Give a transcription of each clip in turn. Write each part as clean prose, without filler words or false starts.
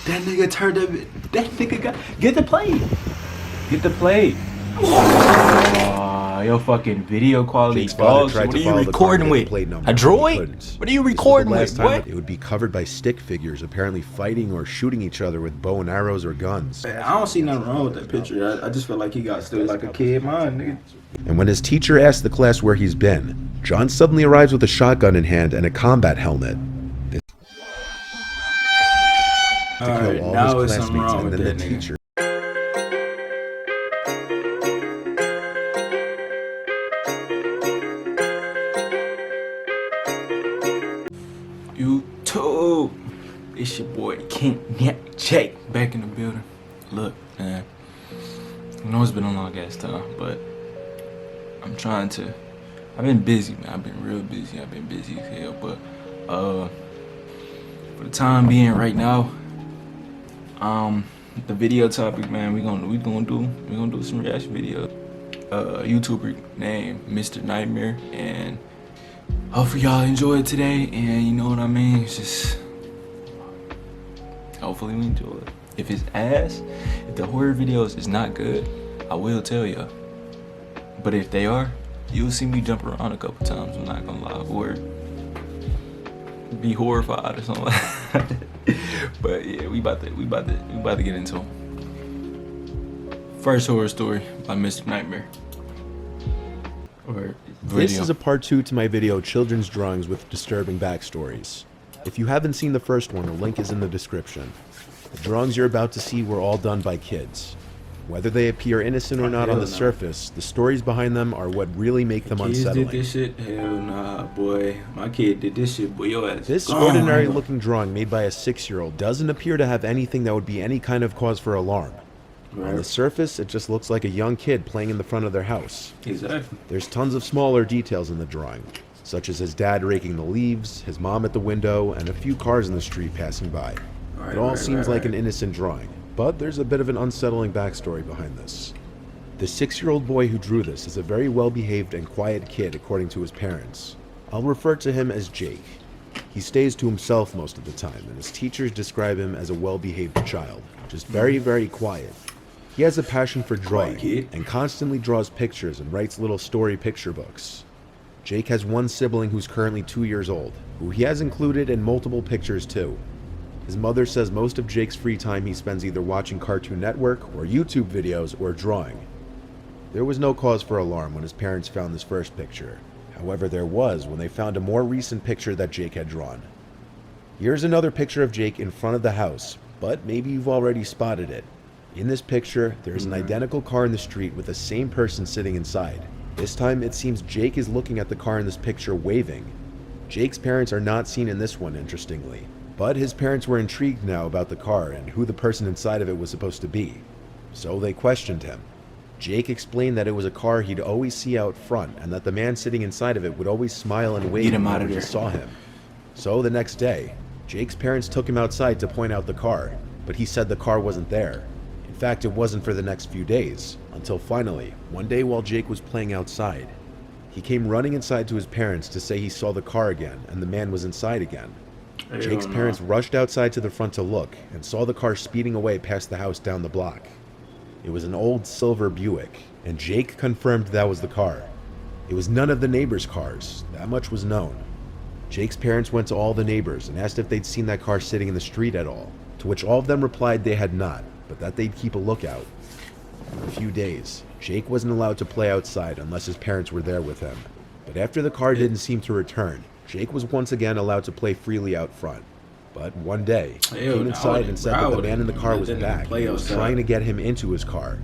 That nigga turned up. That nigga got. Get the plate. Get the plate. Your fucking video quality. Jake's father tried What to are you follow the car recording to get the with? plate number, A but he droid? couldn't. What are you This was the recording last with? time What? it would be covered by stick figures, apparently fighting or shooting each other with bow and arrows or guns. I don't see nothing wrong with that picture. I just feel like he got still like a kid mind, nigga. And when his teacher asked the class where he's been, John suddenly arrives with a shotgun in hand and a combat helmet. To kill Alright, all now his it's something classmates wrong and with then that the nigga. teacher. YouTube. It's your boy Kent Jake back in the building. Look, man. I know it's been a long ass time, but I'm trying to. I've been busy, man. I've been real busy. I've been busy as hell, but for the time being, right now, the video topic, man, we gonna do some reaction videos. YouTuber named Mr. Nightmare, and hopefully y'all enjoy it today. And you know what I mean? It's just hopefully we enjoy it. If it's ass, if the horror videos is not good, I will tell y'all. But if they are, you'll see me jump around a couple times. I'm not gonna lie, or be horrified or something like that. But yeah, we about to get into them. First horror story by Mr. Nightmare. Or video. This is a part 2 to my video Children's Drawings with Disturbing Backstories. If you haven't seen the first one, a link is in the description. The drawings you're about to see were all done by kids. Whether they appear innocent or not on the surface, the stories behind them are what really make them unsettling. Kids did this shit? Hell nah, boy. My kid did this shit, boy. Your ass This gone. ordinary looking drawing made by a 6-year-old doesn't appear to have anything that would be any kind of cause for alarm. On the surface, it just looks like a young kid playing in the front of their house. Exactly. There's tons of smaller details in the drawing, such as his dad raking the leaves, his mom at the window, and a few cars in the street passing by. It all seems like an innocent drawing, but there's a bit of an unsettling backstory behind this. The 6-year-old boy who drew this is a very well-behaved and quiet kid according to his parents. I'll refer to him as Jake. He stays to himself most of the time, and his teachers describe him as a well-behaved child, just very, very quiet. He has a passion for drawing, and constantly draws pictures and writes little story picture books. Jake has one sibling who's currently 2 years old, who he has included in multiple pictures too. His mother says most of Jake's free time he spends either watching Cartoon Network or YouTube videos or drawing. There was no cause for alarm when his parents found this first picture. However, there was when they found a more recent picture that Jake had drawn. Here's another picture of Jake in front of the house, but maybe you've already spotted it. In this picture, there's an identical car in the street with the same person sitting inside. This time, it seems Jake is looking at the car in this picture waving. Jake's parents are not seen in this one, interestingly. But his parents were intrigued now about the car and who the person inside of it was supposed to be. So they questioned him. Jake explained that it was a car he'd always see out front and that the man sitting inside of it would always smile and wave whenever he saw him. So the next day, Jake's parents took him outside to point out the car, but he said the car wasn't there. In fact, it wasn't for the next few days, until finally, one day while Jake was playing outside, he came running inside to his parents to say he saw the car again and the man was inside again. Jake's parents rushed outside to the front to look and saw the car speeding away past the house down the block. It was an old silver Buick, and Jake confirmed that was the car. It was none of the neighbors' cars, that much was known. Jake's parents went to all the neighbors and asked if they'd seen that car sitting in the street at all, to which all of them replied they had not, but that they'd keep a lookout. For a few days, Jake wasn't allowed to play outside unless his parents were there with him. But after the car didn't seem to return, Jake was once again allowed to play freely out front. But one day, he came inside and said that the man in the car was back and was trying to get him into his car.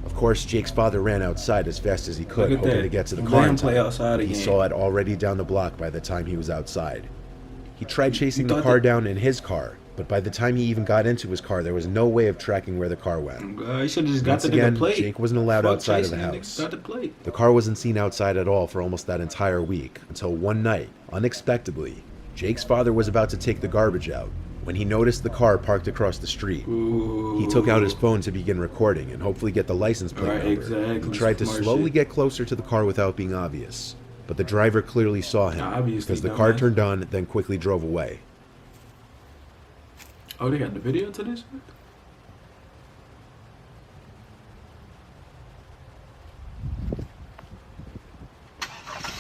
Of course, Jake's father ran outside as fast as he could, hoping to get to the car in time, but he saw it already down the block by the time he was outside. He tried chasing the car down in his car, but by the time he even got into his car, there was no way of tracking where the car went. He should have just got Once again, Jake wasn't allowed outside of the house. Got the plate. The car wasn't seen outside at all for almost that entire week, until one night, unexpectedly, Jake's father was about to take the garbage out when he noticed the car parked across the street. He took out his phone to begin recording and hopefully get the license plate number. He tried to slowly get closer to the car without being obvious, but the driver clearly saw him because the car turned on, then quickly drove away. Oh, they got the video to this?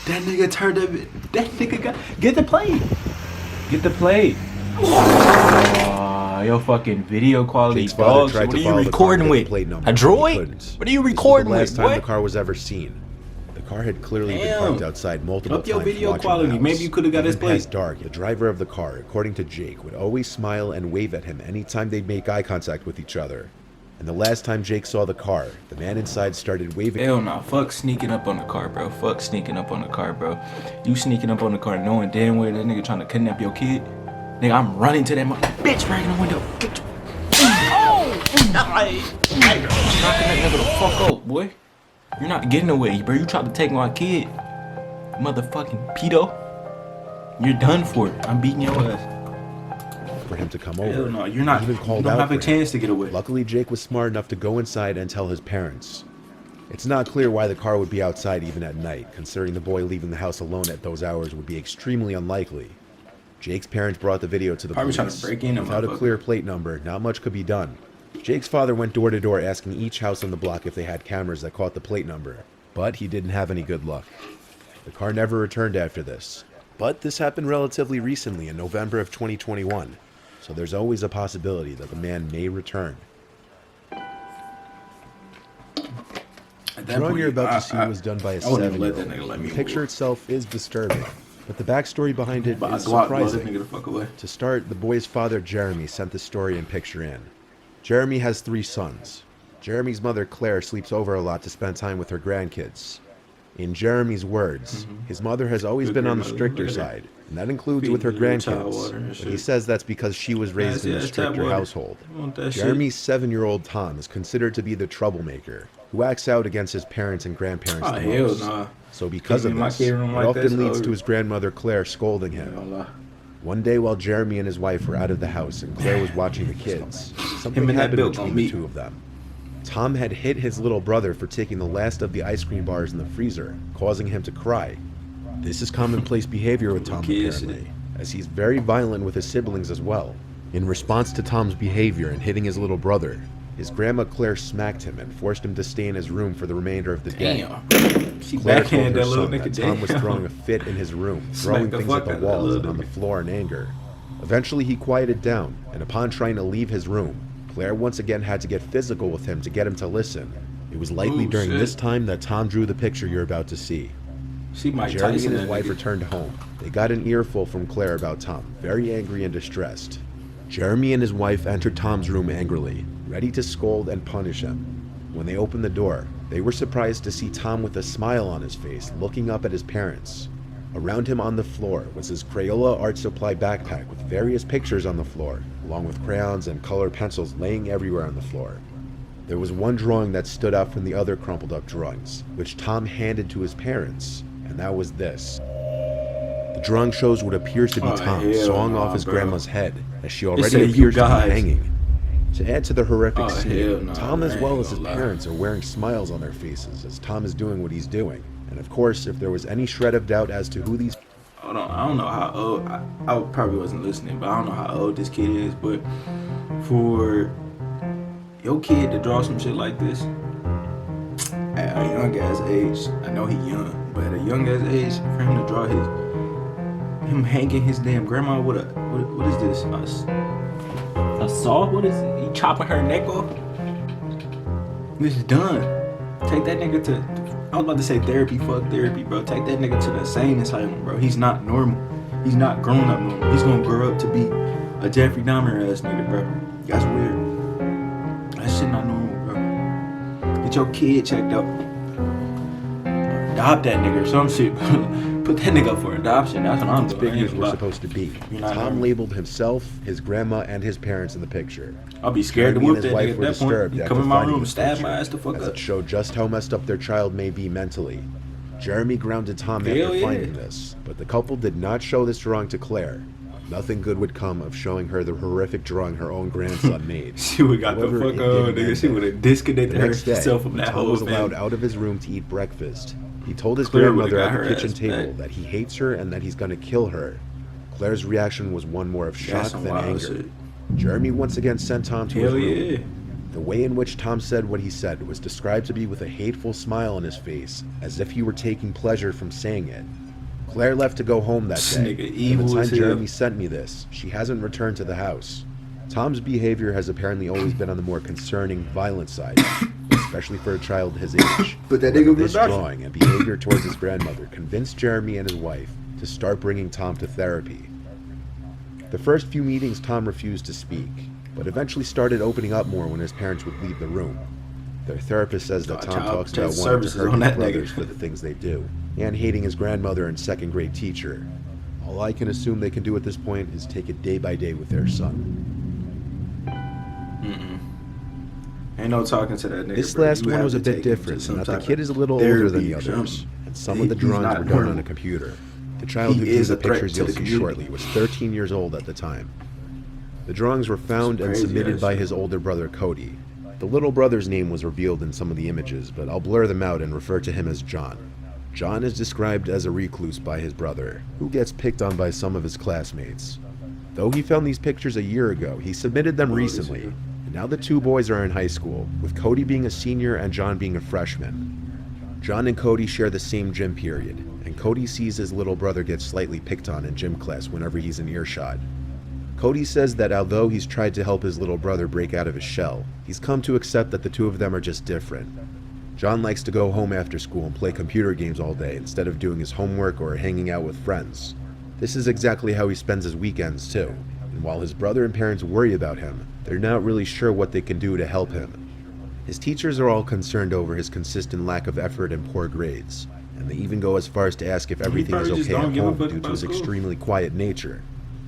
That nigga turned up. That nigga got. Get the plate. Get the plate. Your fucking video quality, Jake's father dog. tried What to are you follow the recording car to with? the plate number, A but he droid? couldn't. What are you This was recording the last with? time What? the car was ever seen. The car had clearly been Damn. parked outside multiple Up your times. video watching the quality. house. Maybe you coulda got Even his plate. past dark, the driver of the car, according to Jake, would always smile and wave at him anytime they'd make eye contact with each other. And the last time Jake saw the car, the man inside started waving. Hell nah, fuck sneaking up on the car, bro. Fuck sneaking up on the car, bro. You sneaking up on the car knowing damn well that nigga trying to kidnap your kid. Nigga, I'm running to that bitch right in the window. Get your... Oh! Knocking that nigga the fuck up, boy. You're not getting away, bro. You tried to take my kid. Motherfucking pedo. You're done for. I'm beating your ass. For him to come over. Hell no, you're not. He even You called don't out have a for him. chance to get away. Luckily, Jake was smart enough to go inside and tell his parents. It's not clear why the car would be outside even at night, considering the boy leaving the house alone at those hours would be extremely unlikely. Jake's parents brought the video to the Probably police. trying to break in, Without a motherfucker. clear plate number, not much could be done. Jake's father went door to door asking each house on the block if they had cameras that caught the plate number, but he didn't have any good luck. The car never returned after this. But this happened relatively recently in November of 2021, so there's always a possibility that the man may return. At The that drawing point, you're about to see was done by a I wouldn't even let that 7-year-old. nigga let me The picture walk. itself is disturbing, but the backstory behind it But I is Glock blow that surprising. nigga the fuck away. To start, the boy's father, Jeremy, sent the story and picture in. Jeremy has 3 sons. Jeremy's mother, Claire, sleeps over a lot to spend time with her grandkids. In Jeremy's words, his mother has always Good been on the grandmother. stricter Look at her. side, and that includes Feeding with her the child water grandkids. and But shit. he says that's because she was raised in a that's tap stricter water. household. You want that shit? Jeremy's 7-year-old Tom is considered to be the troublemaker, who acts out against his parents and grandparents Oh, the hell most. nah. So because Give of me my this, kid it room like often this, leads oh. to his grandmother Claire scolding him. One day while Jeremy and his wife were out of the house and Claire was watching the kids, something Him and that happened Bill between gonna the meet. 2 of them. Tom had hit his little brother for taking the last of the ice cream bars in the freezer, causing him to cry. This is commonplace behavior with Tom Kids. apparently, as he's very violent with his siblings as well. In response to Tom's behavior and hitting his little brother, his grandma Claire smacked him and forced him to stay in his room for the remainder of the day. Damn. She Claire told backhand her that little son nigga that Tom was down. throwing a fit in his room, Smacked throwing the things fuck at the out of that walls little and on the nigga. floor in anger. Eventually he quieted down, and upon trying to leave his room, Claire once again had to get physical with him to get him to listen. It was likely Ooh, during shit. this time that Tom drew the picture you're about to see. She Mike Jeremy Tyson and his that wife nigga. returned home. They got an earful from Claire about Tom, very angry and distressed. Jeremy and his wife entered Tom's room angrily, ready to scold and punish him. When they opened the door, they were surprised to see Tom with a smile on his face, looking up at his parents. Around him on the floor was his Crayola art supply backpack with various pictures on the floor, along with crayons and colored pencils laying everywhere on the floor. There was one drawing that stood out from the other crumpled up drawings, which Tom handed to his parents, and that was this. The drawing shows what appears to be Oh, Tom hell sawing nah, off his bro. grandma's head, as she said, already "You appears to be guys." hanging. To add to the horrific Oh, hell scene, nah, Tom as I well ain't as his gonna lie. parents are wearing smiles on their faces as Tom is doing what he's doing. And of course, if there was any shred of doubt as to who these Hold on, I don't know how old. I probably wasn't listening, but I don't know how old this kid is. But for your kid to draw some shit like this at a young ass age, I know he young, but at a young ass age, for him to draw him hanging his damn grandma with a what is this? A saw? What is it? He chopping her neck off? This is done. Take that nigga to. I was about to say therapy, fuck therapy, bro. Take that nigga to the insane asylum, bro. He's not normal. He's not grown up normal. He's gonna grow up to be a Jeffrey Dahmer ass nigga, bro. That's weird. That shit not normal, bro. Get your kid checked out. Adopt that nigga or some shit. Put that nigga up for adoption. That's what I'm doing. I ain't figures were about- supposed to be. You're not Tom normal. labeled himself, his grandma, and his parents in the picture. I'll be scared to Jeremy whoop and that his wife nigga were at that point. disturbed He after come in my finding room, this stab picture, my ass the fuck as up. it showed just how messed up their child may be mentally. Jeremy grounded Tom Hell after yeah. finding this, but the couple did not show this drawing to Claire. Nothing good would come of showing her the horrific drawing her own grandson made. She would got However, the it fuck didn't on, end nigga. She there. would have The disconnected next day, herself from that Tom whole was allowed family. out of his room to eat breakfast. He told his Claire would've grandmother got at her the kitchen ass table back. that he hates her and that he's going to kill her. Claire's reaction was one more of shock That's some than wild anger. shit. Jeremy once again sent Tom to his Hell room. yeah. The way in which Tom said what he said was described to be with a hateful smile on his face, as if he were taking pleasure from saying it. Claire left to go home that This day. nigga By evil the as time hell. Jeremy sent me this, she hasn't returned to the house. Tom's behavior has apparently always been on the more concerning, violent side, especially for a child his age. But that Whether nigga this production. drawing and behavior towards his grandmother convinced Jeremy and his wife to start bringing Tom to therapy. The first few meetings Tom refused to speak, but eventually started opening up more when his parents would leave the room. Their therapist says that Tom Child talks about protective wanting to services hurt on his that brothers nigga. for the things they do, and hating his grandmother and second grade teacher. All I can assume they can do at this point is take it day by day with their son. Ain't no talking to that nigga. This bro. last You one have was a to bit take him to different some in that the type kid of is a little older than therapy the or others, something. and some of the He's drawings not were done on normal. a computer. The child who He drew is the a threat pictures to you'll the see community. shortly was 13 years old at the time. The drawings were found and Crazy submitted ass by shit. his older brother Cody. The little brother's name was revealed in some of the images, but I'll blur them out and refer to him as John. John is described as a recluse by his brother, who gets picked on by some of his classmates. Though he found these pictures a year ago, he submitted them recently, and now the two boys are in high school, with Cody being a senior and John being a freshman. John and Cody share the same gym period, and Cody sees his little brother get slightly picked on in gym class whenever he's in earshot. Cody says that although he's tried to help his little brother break out of his shell, he's come to accept that the two of them are just different. John likes to go home after school and play computer games all day instead of doing his homework or hanging out with friends. This is exactly how he spends his weekends too, and while his brother and parents worry about him, they're not really sure what they can do to help him. His teachers are all concerned over his consistent lack of effort and poor grades, and they even go as far as to ask if everything is probably just okay don't at give a home fuck due to about his school. extremely quiet nature.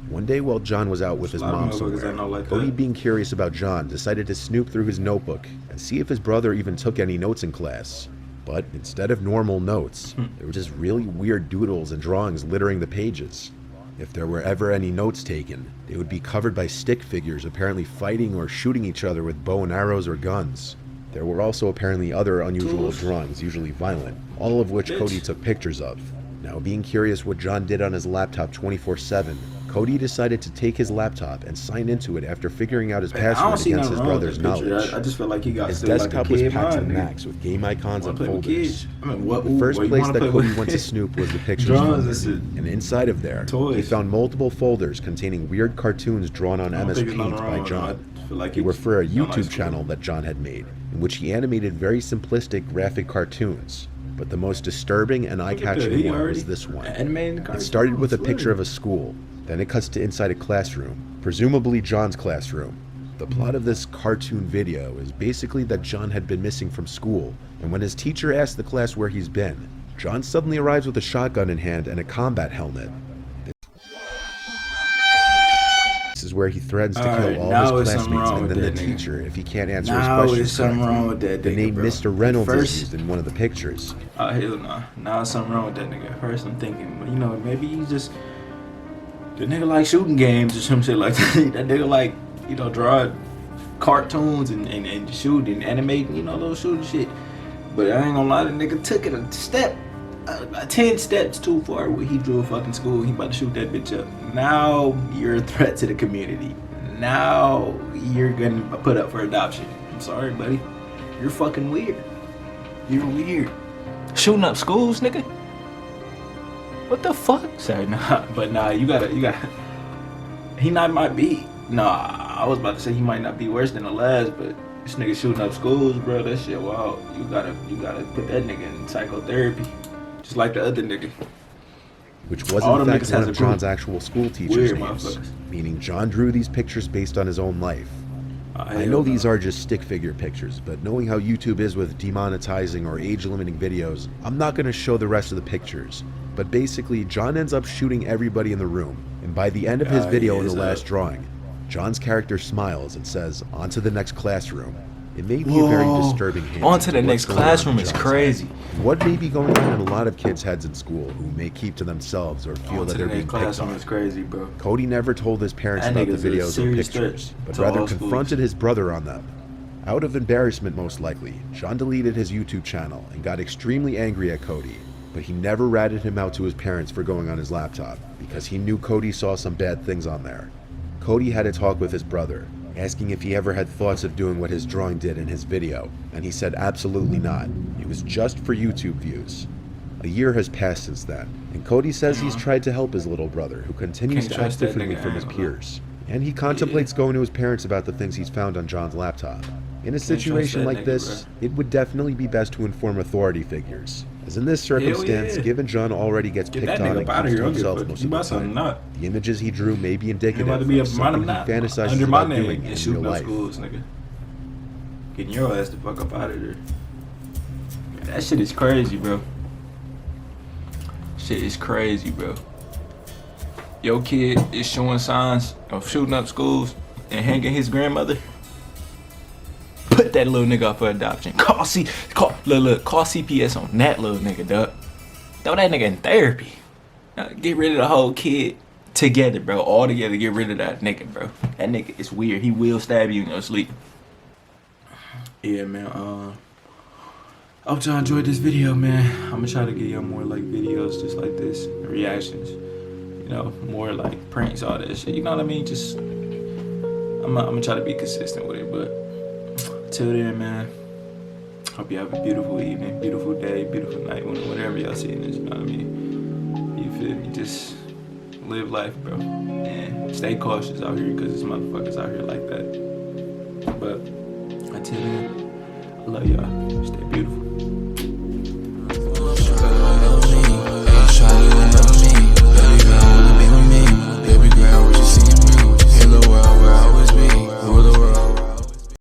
One day while John was out with his A lot of mom motherfuckers somewhere, that know like Cody, that. being curious about John, decided to snoop through his notebook and see if his brother even took any notes in class. But instead of normal notes, there were just really weird doodles and drawings littering the pages. If there were ever any notes taken, they would be covered by stick figures apparently fighting or shooting each other with bow and arrows or guns. There were also apparently other unusual drawings, usually violent, all of which Bitch. Cody took pictures of. Now, being curious what John did on his laptop 24/7, Cody decided to take his laptop and sign into it after figuring out his Man, I don't password see against nothing his wrong with brother's that picture. knowledge. I just feel like he got His still like a desktop was kid packed to the mind, nigga. max with game icons Wanna and play with folders. kids? I mean, what? The first what you place wanna that play Cody with? went to snoop was the pictures Drawings folder. and shit. And inside of there, he Toys. found multiple folders containing weird cartoons drawn on I don't MS think there's nothing Paint wrong by with John. it. I feel like They were it's for a not high YouTube school. channel that John had made, in which he animated very simplistic graphic cartoons. But the most disturbing and Look at that, eye-catching he one already was this one. animating It started with a cartoons, picture of a school, then it cuts to inside a classroom, presumably John's classroom. The plot of this cartoon video is basically that John had been missing from school, and when his teacher asked the class where he's been, John suddenly arrives with a shotgun in hand and a combat helmet. This is where he threatens to Alright, kill all now his there's something classmates wrong and with then the that nigga. teacher if he can't answer Now his there's questions something correctly. wrong with that The nigga, name bro. Mr. Reynolds First- is used in one of the pictures. Oh, hell no. Now there's something wrong with that nigga. At first I'm thinking, you know, maybe he's just... The nigga like shooting games or some shit like that. That nigga like, you know, draw cartoons and shoot and animate, you know, little shooting shit. But I ain't gonna lie, the nigga took it a step, 10 steps too far where he drew a fucking school. He about to shoot that bitch up. Now you're a threat to the community. Now you're gonna put up for adoption. I'm sorry, buddy. You're fucking weird. You're weird. Shooting up schools, nigga? What the fuck? Sorry, nah. But nah, you gotta. He might be. Nah, I was about to say he might not be worse than the last, but this nigga shooting up schools, bro, that shit, wow. You gotta put that nigga in psychotherapy. Just like the other nigga. Which was All in them fact niggas one has of a group. John's actual school teachers' Weird names, motherfuckers. meaning John drew these pictures based on his own life. I know these are just stick figure pictures, but knowing how YouTube is with demonetizing or age-limiting videos, I'm not going to show the rest of the pictures. But basically, John ends up shooting everybody in the room, and by the end of his video in the last drawing, John's character smiles and says, "On to the next classroom." It may be a very disturbing hint. On to the into next what's going on classroom in is John's crazy. head. What may be going on in a lot of kids' heads in school who may keep to themselves or feel On that to they're the being next picked classroom on. is crazy, bro. Cody never told his parents That about the nigga's a videos or serious pictures, threat but to rather all schools. confronted his brother on them. Out of embarrassment, most likely, John deleted his YouTube channel and got extremely angry at Cody, but he never ratted him out to his parents for going on his laptop, because he knew Cody saw some bad things on there. Cody had a talk with his brother, asking if he ever had thoughts of doing what his drawing did in his video, and he said absolutely not. It was just for YouTube views. A year has passed since then, and Cody says he's tried to help his little brother, who continues to act differently from his peers. And he contemplates going to his parents about the things he's found on John's laptop. In a situation like this, it would definitely be best to inform authority figures, as in this circumstance, given John already gets picked on and keeps to himself most of the time, the images he drew may be indicative of something he fantasizes about doing in real life. Getting your ass the fuck up out of there. That shit is crazy, bro. Shit is crazy, bro. Your kid is showing signs of shooting up schools and hanging his grandmother. Put that little nigga up for adoption. Call CPS on that little nigga, dog. Throw that nigga in therapy. Get rid of the whole kid together, bro. All together, get rid of that nigga, bro. That nigga is weird. He will stab you in your sleep. Yeah, man. I hope y'all enjoyed this video, man. I'm gonna try to get y'all more like videos just like this, reactions. You know, more like pranks, all that shit. You know what I mean? Just, I'm gonna try to be consistent with it, but till then, man, hope you have a beautiful evening, beautiful day, beautiful night, whatever y'all seeing this, you know what I mean? You feel me? Just live life, bro. And stay cautious out here, because there's motherfuckers out here like that. But until then, I love y'all. Stay beautiful.